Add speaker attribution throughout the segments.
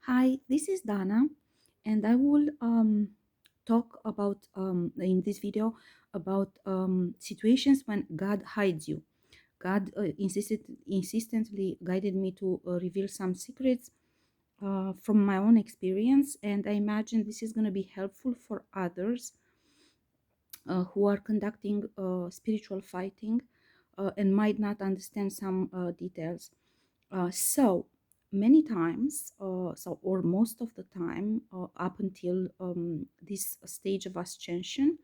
Speaker 1: Hi, this is Dana, and I will talk about in this video about situations when God hides you. God insistently guided me to reveal some secrets from my own experience, and I imagine this is going to be helpful for others who are conducting spiritual fighting and might not understand some details. So many times, or most of the time, up until this stage of ascension,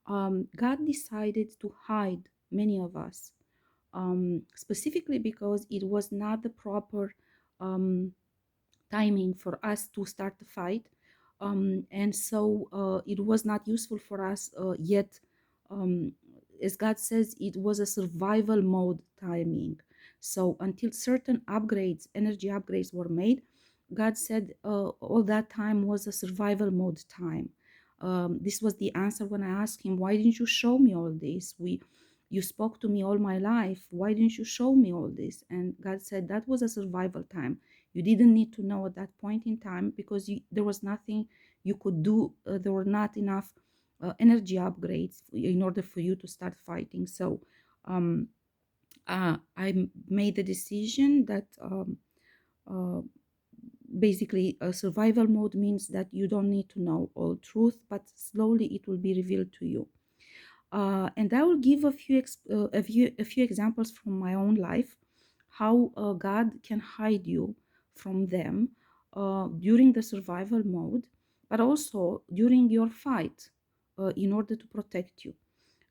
Speaker 1: God decided to hide many of us, specifically because it was not the proper um, timing for us to start the fight. And so it was not useful for us yet. Um, as God says, it was a survival mode timing. So until certain upgrades, energy upgrades were made, God said all that time was a survival mode time. This was the answer when I asked him, why didn't you show me all this? You spoke to me all my life. Why didn't you show me all this? And God said that was a survival time. You didn't need to know at that point in time because there was nothing you could do. There were not enough energy upgrades in order for you to start fighting. So um, I made the decision that uh, basically a survival mode means that you don't need to know all truth, but slowly it will be revealed to you. And I will give a few examples from my own life, how God can hide you from them during the survival mode, but also during your fight in order to protect you.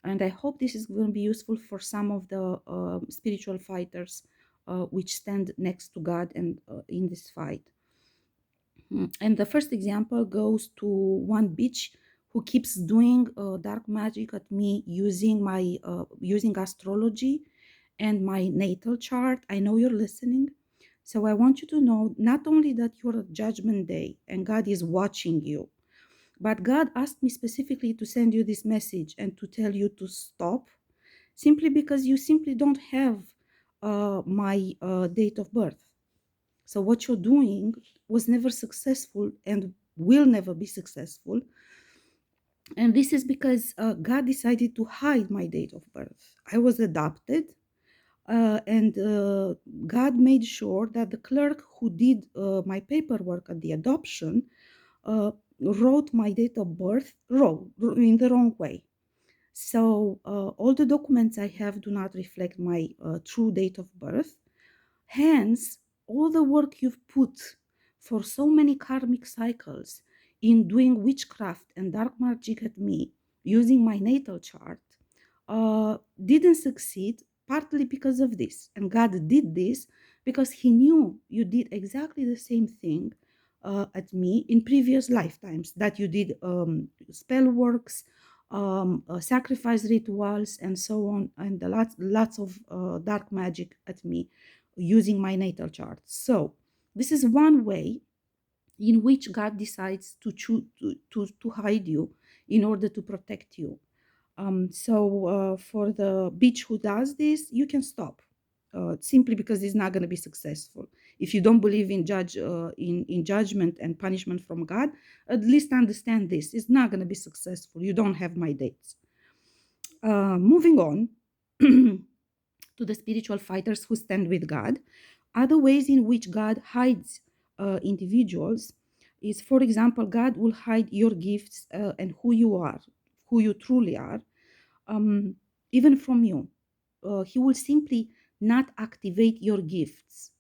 Speaker 1: And I hope this is going to be useful for some of the spiritual fighters which stand next to God and in this fight. And the first example goes to one bitch who keeps doing dark magic at me using astrology and my natal chart. I know you're listening. So I want you to know not only that you're a judgment day and God is watching you, but God asked me specifically to send you this message and to tell you to stop simply because you simply don't have my date of birth. So what you're doing was never successful and will never be successful. And this is because God decided to hide my date of birth. I was adopted, and God made sure that the clerk who did my paperwork at the adoption wrote my date of birth wrong, in the wrong way. So all the documents I have do not reflect my true date of birth. Hence, all the work you've put for so many karmic cycles in doing witchcraft and dark magic at me using my natal chart didn't succeed, partly because of this. And God did this because He knew you did exactly the same thing at me in previous lifetimes, that you did spell works, sacrifice rituals, and so on, and lots of dark magic at me using my natal chart. So this is one way in which God decides to choose to hide you in order to protect you. So for the bitch who does this, you can stop. Simply because it's not going to be successful. If you don't believe in judgment and punishment from God, at least understand this: it's not going to be successful. You don't have my dates. Moving on to the spiritual fighters who stand with God, other ways in which God hides individuals is, for example, God will hide your gifts and who you are, who you truly are, um, even from you. He will simply not activate your gifts.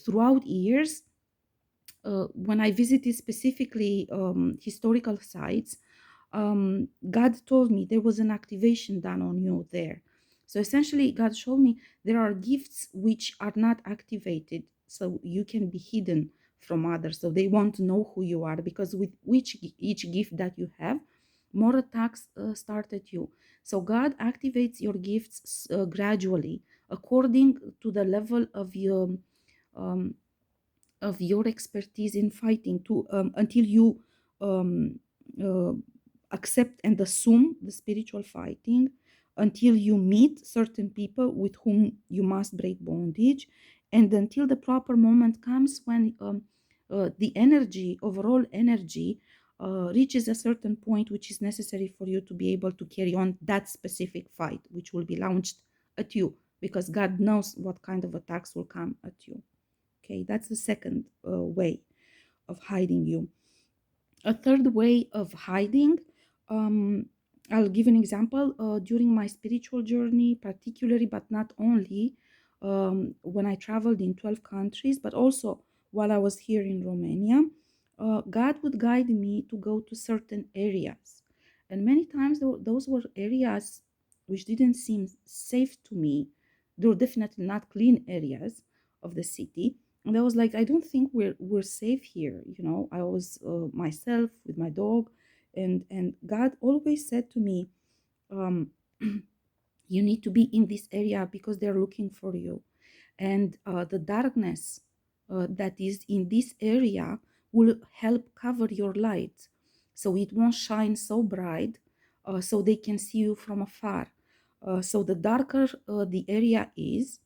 Speaker 1: Throughout years, when I visited specifically historical sites, God told me there was an activation done on you there. So essentially, God showed me there are gifts which are not activated, so you can be hidden from others. So they want to know who you are because with each gift that you have, more attacks start at you. So God activates your gifts gradually according to the level um, of your expertise in fighting to until you um, uh, accept and assume the spiritual fighting, until you meet certain people with whom you must break bondage, and until the proper moment comes when the energy, overall energy, reaches a certain point which is necessary for you to be able to carry on that specific fight, which will be launched at you, because God knows what kind of attacks will come at you. Okay, that's the second way of hiding you. A third way of hiding, um, I'll give an example. During my spiritual journey, particularly, but not only, when I traveled in 12 countries, but also while I was here in Romania, God would guide me to go to certain areas. And many times those were areas which didn't seem safe to me. They were definitely not clean areas of the city, and I was like, I don't think we're safe here. I was myself with my dog, and God always said to me, um, you need to be in this area because they're looking for you, and the darkness that is in this area will help cover your light, so it won't shine so bright, so they can see you from afar. So the darker the area is,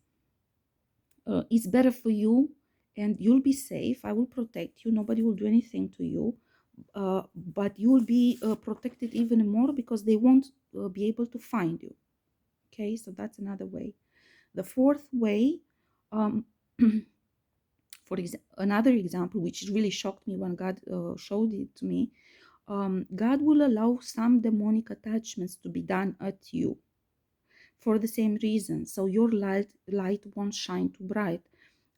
Speaker 1: it's better for you, and you'll be safe. I will protect you. Nobody will do anything to you. But you will be protected even more because they won't be able to find you. Okay, so that's another way. The fourth way, um, another example, which really shocked me when God showed it to me, God will allow some demonic attachments to be done at you for the same reason. So your light won't shine too bright.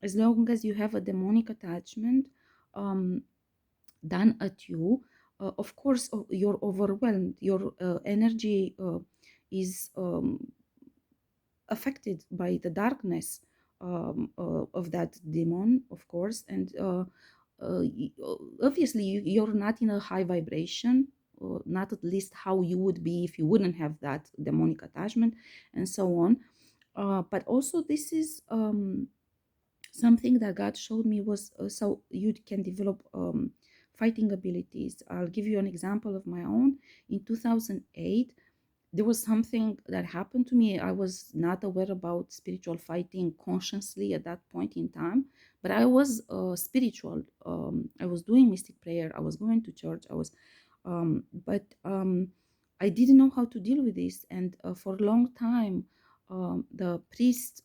Speaker 1: As long as you have a demonic attachment um, done at you, of course, you're overwhelmed. Your energy is affected by the darkness of that demon, of course. And uh, obviously, you're not in a high vibration, not at least how you would be if you wouldn't have that demonic attachment, and so on. But also, this is something that God showed me was so you can develop fighting abilities. I'll give you an example of my own. In 2008, there was something that happened to me. I was not aware about spiritual fighting consciously at that point in time, but I was spiritual. I was doing mystic prayer. I was going to church. But I didn't know how to deal with this, and for a long time, the priest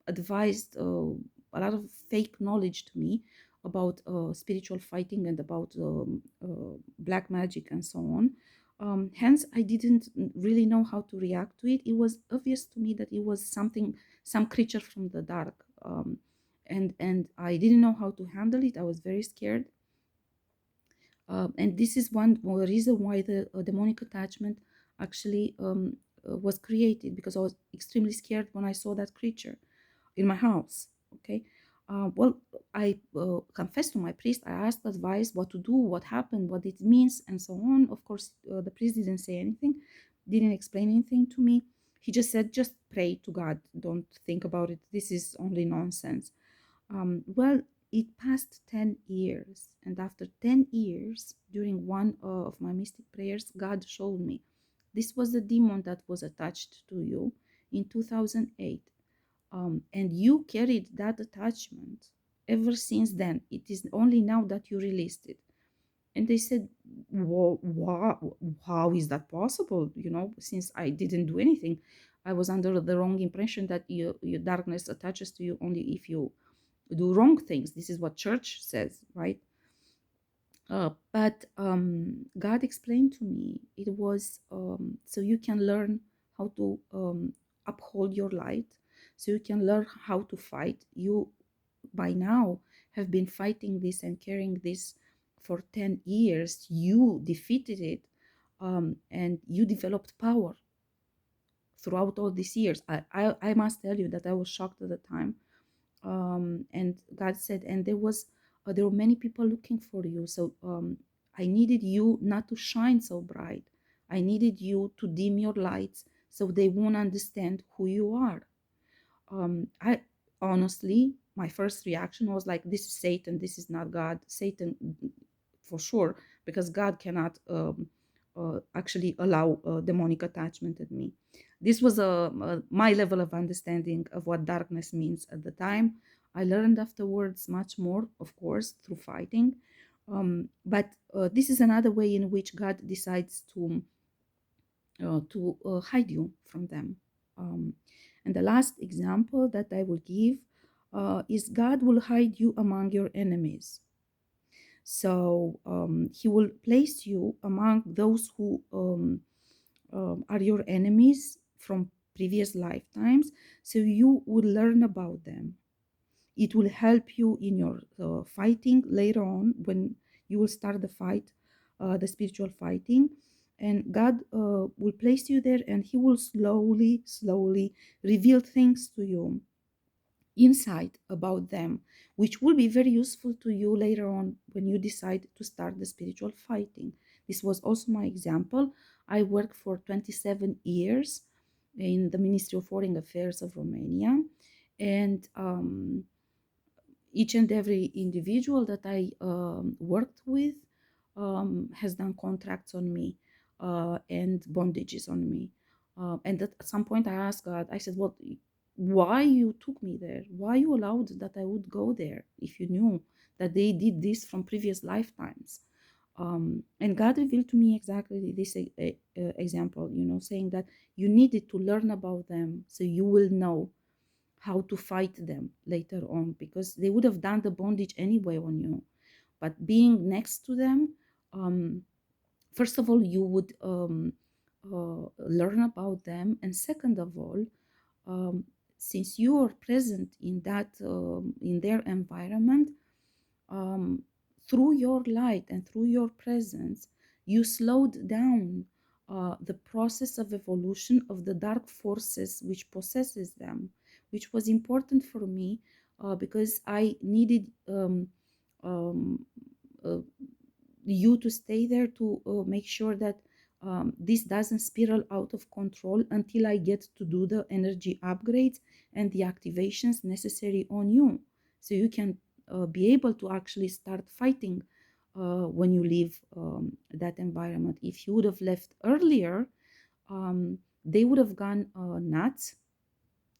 Speaker 1: advised a lot of fake knowledge to me about spiritual fighting and about black magic and so on. Hence, I didn't really know how to react to it. It was obvious to me that it was something, some creature from the dark, and I didn't know how to handle it. I was very scared, and this is one more reason why the demonic attachment actually was created, because I was extremely scared when I saw that creature in my house. Okay. Well, I confessed to my priest. I asked advice what to do, what happened, what it means, and so on. Of course, the priest didn't say anything, didn't explain anything to me. He just said, just pray to God. Don't think about it. This is only nonsense. Well, it passed 10 years. And after 10 years, during one of my mystic prayers, God showed me this was the demon that was attached to you in 2008. And you carried that attachment ever since then. It is only now that you released it. And they said, how is that possible? Since I didn't do anything, I was under the wrong impression that your darkness attaches to you only if you do wrong things. This is what church says, right? But God explained to me it was so you can learn how to uphold your light, so you can learn how to fight. You by now have been fighting this and carrying this for 10 years. You defeated it, and you developed power throughout all these years. I must tell you that I was shocked at the time. And God said, and there were many people looking for you. So I needed you not to shine so bright. I needed you to dim your lights so they won't understand who you are. I honestly, my first reaction was like, this is Satan. This is not God. Satan, for sure, because God cannot actually allow demonic attachment in me. This was my level of understanding of what darkness means at the time. I learned afterwards much more, of course, through fighting. But this is another way in which God decides to hide you from them. Um, and the last example that I will give is God will hide you among your enemies. So he will place you among those who are your enemies from previous lifetimes. So you will learn about them. It will help you in your fighting later on when you will start the fight, the spiritual fighting. And God will place you there, and He will slowly, slowly reveal things to you, insight about them, which will be very useful to you later on when you decide to start the spiritual fighting. This was also my example. I worked for 27 years in the Ministry of Foreign Affairs of Romania, and each and every individual that I worked with has done contracts on me and bondages on me. And at some point, I asked God, I said, "Well, why you took me there? Why you allowed that I would go there if you knew that they did this from previous lifetimes?" And God revealed to me exactly this example, saying that you needed to learn about them so you will know how to fight them later on, because they would have done the bondage anyway on you. But being next to them, um, first of all, you would learn about them, and second of all, um, since you are present in that in their environment, um, through your light and through your presence, you slowed down the process of evolution of the dark forces which possesses them, which was important for me because I needed um, uh, you to stay there to make sure that this doesn't spiral out of control until I get to do the energy upgrades and the activations necessary on you, so you can be able to actually start fighting when you leave that environment. If you would have left earlier, they would have gone nuts,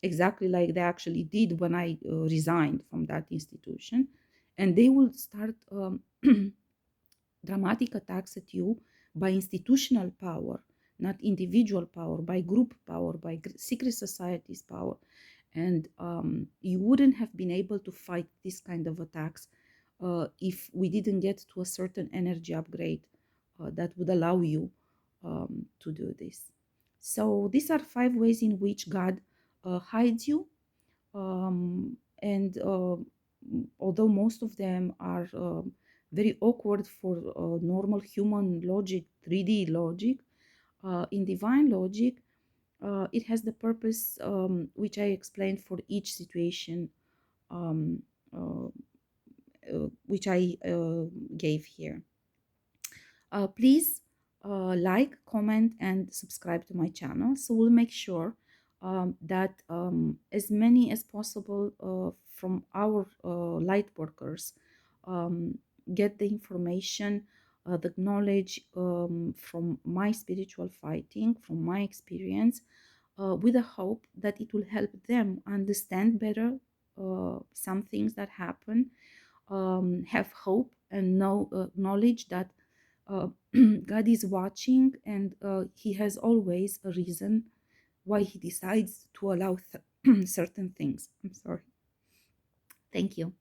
Speaker 1: exactly like they actually did when I resigned from that institution, and they will start dramatic attacks at you by institutional power, not individual power, by group power, by secret societies power. And you wouldn't have been able to fight this kind of attacks if we didn't get to a certain energy upgrade that would allow you to do this. So these are 5 ways in which God hides you. And although most of them are very awkward for normal human logic, 3D logic, in divine logic, it has the purpose which I explained for each situation, um, uh, which I gave here. Please like, comment, and subscribe to my channel, so we'll make sure that as many as possible from our light workers um, get the information, the knowledge from my spiritual fighting, from my experience, with the hope that it will help them understand better some things that happen, have hope, and know knowledge that uh, God is watching, and He has always a reason why He decides to allow certain things. I'm sorry. Thank you.